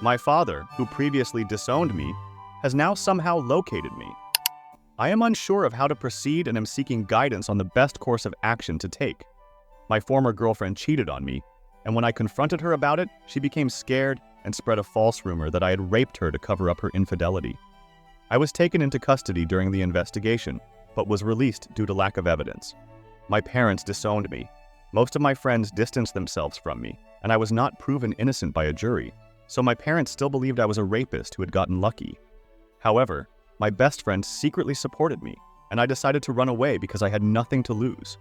My father, who previously disowned me, has now somehow located me. I am unsure of how to proceed and am seeking guidance on the best course of action to take. My former girlfriend cheated on me, and when I confronted her about it, she became scared and spread a false rumor that I had raped her to cover up her infidelity. I was taken into custody during the investigation, but was released due to lack of evidence. My parents disowned me. Most of my friends distanced themselves from me, and I was not proven innocent by a jury, so my parents still believed I was a rapist who had gotten lucky. However, my best friend secretly supported me, and I decided to run away because I had nothing to lose.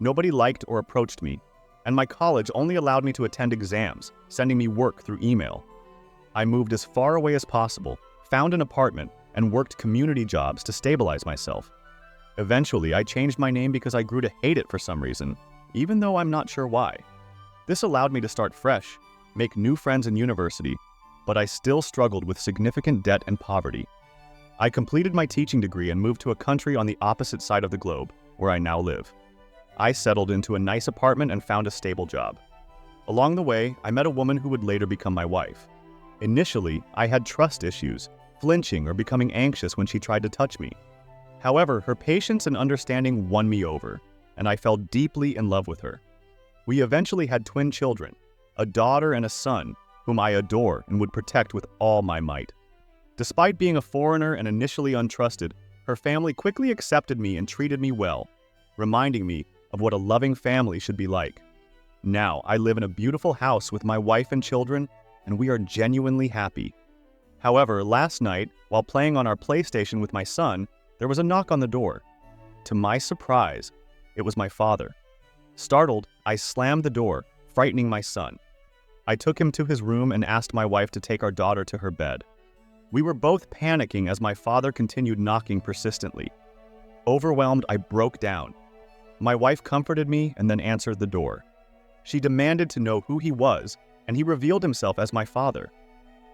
Nobody liked or approached me, and my college only allowed me to attend exams, sending me work through email. I moved as far away as possible, found an apartment, and worked community jobs to stabilize myself. Eventually, I changed my name because I grew to hate it for some reason, even though I'm not sure why. This allowed me to start fresh, make new friends in university, but I still struggled with significant debt and poverty. I completed my teaching degree and moved to a country on the opposite side of the globe, where I now live. I settled into a nice apartment and found a stable job. Along the way, I met a woman who would later become my wife. Initially, I had trust issues, flinching or becoming anxious when she tried to touch me. However, her patience and understanding won me over, and I fell deeply in love with her. We eventually had twin children, a daughter and a son, whom I adore and would protect with all my might. Despite being a foreigner and initially untrusted, her family quickly accepted me and treated me well, reminding me of what a loving family should be like. Now, I live in a beautiful house with my wife and children, and we are genuinely happy. However, last night, while playing on our PlayStation with my son, there was a knock on the door. To my surprise, it was my father. Startled, I slammed the door, frightening my son. I took him to his room and asked my wife to take our daughter to her bed. We were both panicking as my father continued knocking persistently. Overwhelmed, I broke down. My wife comforted me and then answered the door. She demanded to know who he was, and he revealed himself as my father.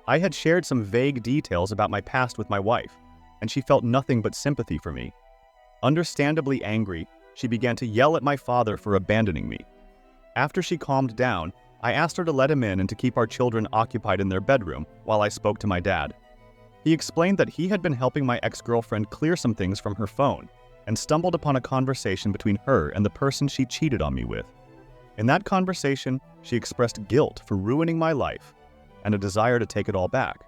I had shared some vague details about my past with my wife, and she felt nothing but sympathy for me. Understandably angry, she began to yell at my father for abandoning me. After she calmed down, I asked her to let him in and to keep our children occupied in their bedroom while I spoke to my dad. He explained that he had been helping my ex-girlfriend clear some things from her phone and stumbled upon a conversation between her and the person she cheated on me with. In that conversation, she expressed guilt for ruining my life and a desire to take it all back.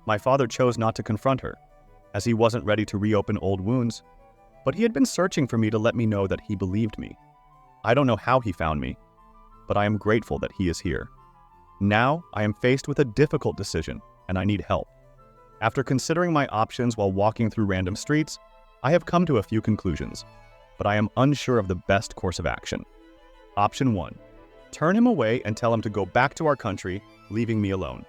My father chose not to confront her, as he wasn't ready to reopen old wounds, but he had been searching for me to let me know that he believed me. I don't know how he found me, but I am grateful that he is here. Now, I am faced with a difficult decision, and I need help. After considering my options while walking through random streets, I have come to a few conclusions, but I am unsure of the best course of action. Option 1. Turn him away and tell him to go back to our country, leaving me alone.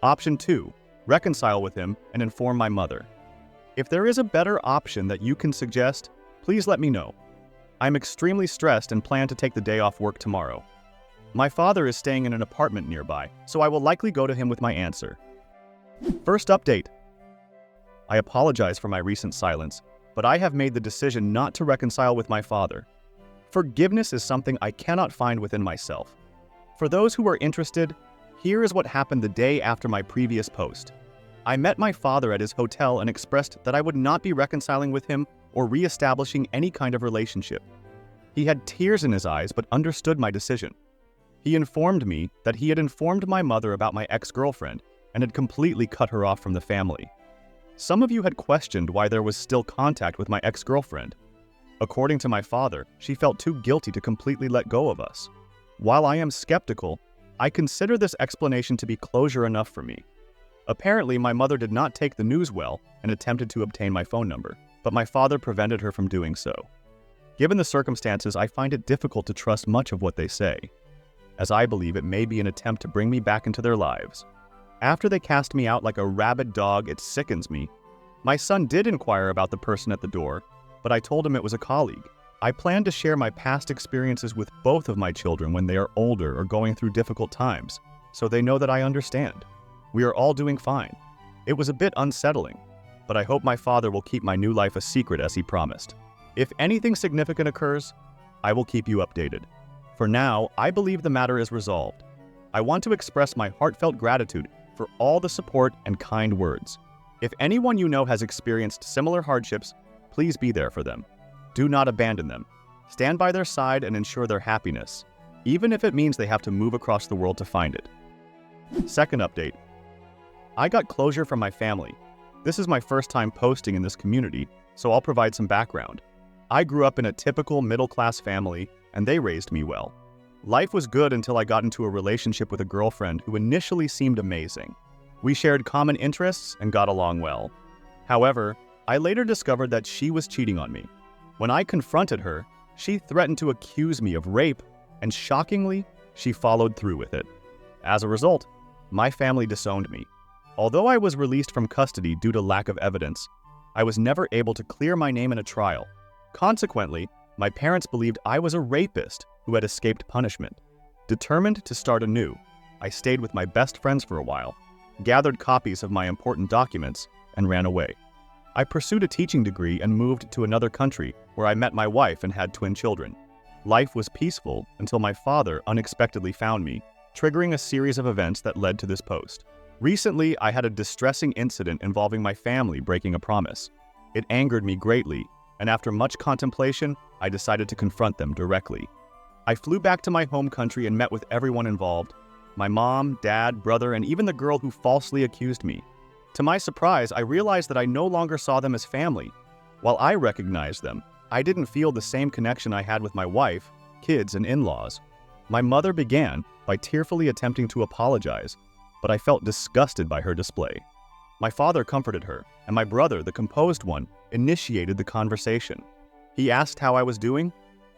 Option 2. Reconcile with him and inform my mother. If there is a better option that you can suggest, please let me know. I am extremely stressed and plan to take the day off work tomorrow. My father is staying in an apartment nearby, so I will likely go to him with my answer. First update. I apologize for my recent silence, but I have made the decision not to reconcile with my father. Forgiveness is something I cannot find within myself. For those who are interested, here is what happened the day after my previous post. I met my father at his hotel and expressed that I would not be reconciling with him or re-establishing any kind of relationship. He had tears in his eyes but understood my decision. He informed me that he had informed my mother about my ex-girlfriend and had completely cut her off from the family. Some of you had questioned why there was still contact with my ex-girlfriend. According to my father, she felt too guilty to completely let go of us. While I am skeptical, I consider this explanation to be closure enough for me. Apparently, my mother did not take the news well and attempted to obtain my phone number, but my father prevented her from doing so. Given the circumstances, I find it difficult to trust much of what they say, as I believe it may be an attempt to bring me back into their lives. After they cast me out like a rabid dog, it sickens me. My son did inquire about the person at the door, but I told him it was a colleague. I plan to share my past experiences with both of my children when they are older or going through difficult times, so they know that I understand. We are all doing fine. It was a bit unsettling, but I hope my father will keep my new life a secret as he promised. If anything significant occurs, I will keep you updated. For now, I believe the matter is resolved. I want to express my heartfelt gratitude for all the support and kind words. If anyone you know has experienced similar hardships, please be there for them. Do not abandon them. Stand by their side and ensure their happiness, even if it means they have to move across the world to find it. Second update. I got closure from my family. This is my first time posting in this community, so I'll provide some background. I grew up in a typical middle-class family, and they raised me well. Life was good until I got into a relationship with a girlfriend who initially seemed amazing. We shared common interests and got along well. However, I later discovered that she was cheating on me. When I confronted her, she threatened to accuse me of rape, and shockingly, she followed through with it. As a result, my family disowned me. Although I was released from custody due to lack of evidence, I was never able to clear my name in a trial. Consequently, my parents believed I was a rapist who had escaped punishment. Determined to start anew, I stayed with my best friends for a while, gathered copies of my important documents, and ran away. I pursued a teaching degree and moved to another country where I met my wife and had twin children. Life was peaceful until my father unexpectedly found me, triggering a series of events that led to this post. Recently, I had a distressing incident involving my family breaking a promise. It angered me greatly, and after much contemplation, I decided to confront them directly. I flew back to my home country and met with everyone involved: my mom, dad, brother, and even the girl who falsely accused me. To my surprise, I realized that I no longer saw them as family. While I recognized them, I didn't feel the same connection I had with my wife, kids, and in-laws. My mother began by tearfully attempting to apologize, but I felt disgusted by her display. My father comforted her, and my brother, the composed one, initiated the conversation. He asked how I was doing,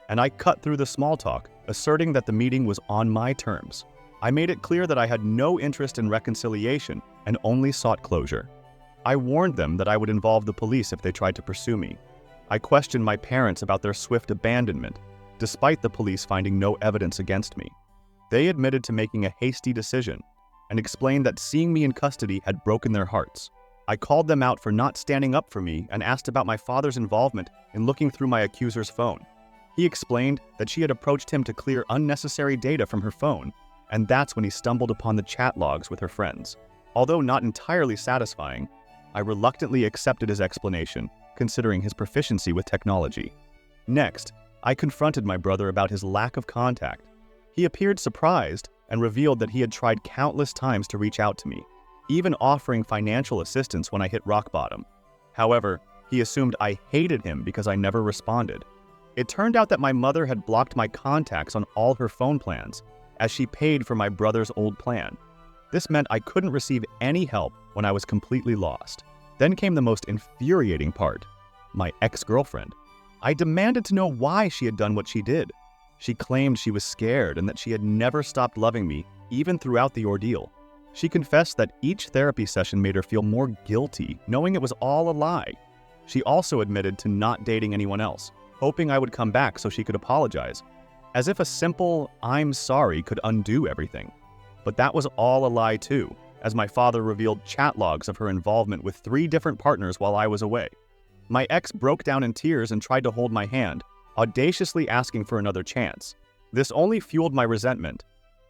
and I cut through the small talk, asserting that the meeting was on my terms. I made it clear that I had no interest in reconciliation and only sought closure. I warned them that I would involve the police if they tried to pursue me. I questioned my parents about their swift abandonment, despite the police finding no evidence against me. They admitted to making a hasty decision and explained that seeing me in custody had broken their hearts. I called them out for not standing up for me and asked about my father's involvement in looking through my accuser's phone. He explained that she had approached him to clear unnecessary data from her phone, and that's when he stumbled upon the chat logs with her friends. Although not entirely satisfying, I reluctantly accepted his explanation, considering his proficiency with technology. Next, I confronted my brother about his lack of contact. He appeared surprised and revealed that he had tried countless times to reach out to me, even offering financial assistance when I hit rock bottom. However, he assumed I hated him because I never responded. It turned out that my mother had blocked my contacts on all her phone plans, as she paid for my brother's old plan. This meant I couldn't receive any help when I was completely lost. Then came the most infuriating part: my ex-girlfriend. I demanded to know why she had done what she did. She claimed she was scared and that she had never stopped loving me, even throughout the ordeal. She confessed that each therapy session made her feel more guilty, knowing it was all a lie. She also admitted to not dating anyone else, hoping I would come back so she could apologize, as if a simple "I'm sorry" could undo everything. But that was all a lie too, as my father revealed chat logs of her involvement with 3 different partners while I was away. My ex broke down in tears and tried to hold my hand, audaciously asking for another chance. This only fueled my resentment,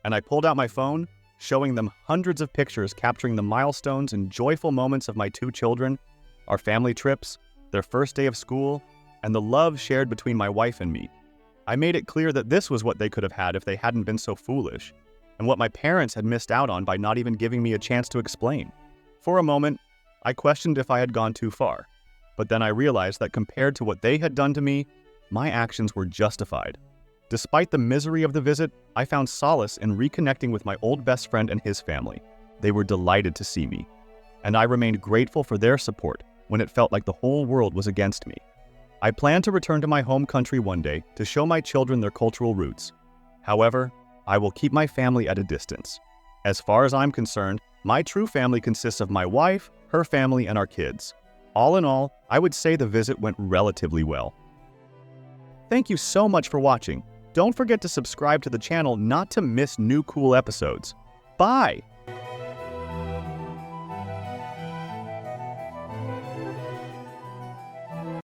and I pulled out my phone, showing them hundreds of pictures capturing the milestones and joyful moments of my 2 children, our family trips, their first day of school, and the love shared between my wife and me. I made it clear that this was what they could have had if they hadn't been so foolish, and what my parents had missed out on by not even giving me a chance to explain. For a moment, I questioned if I had gone too far, but then I realized that compared to what they had done to me, my actions were justified. Despite the misery of the visit, I found solace in reconnecting with my old best friend and his family. They were delighted to see me, and I remained grateful for their support when it felt like the whole world was against me. I plan to return to my home country one day to show my children their cultural roots. However, I will keep my family at a distance. As far as I'm concerned, my true family consists of my wife, her family, and our kids. All in all, I would say the visit went relatively well. Thank you so much for watching. Don't forget to subscribe to the channel not to miss new cool episodes. Bye!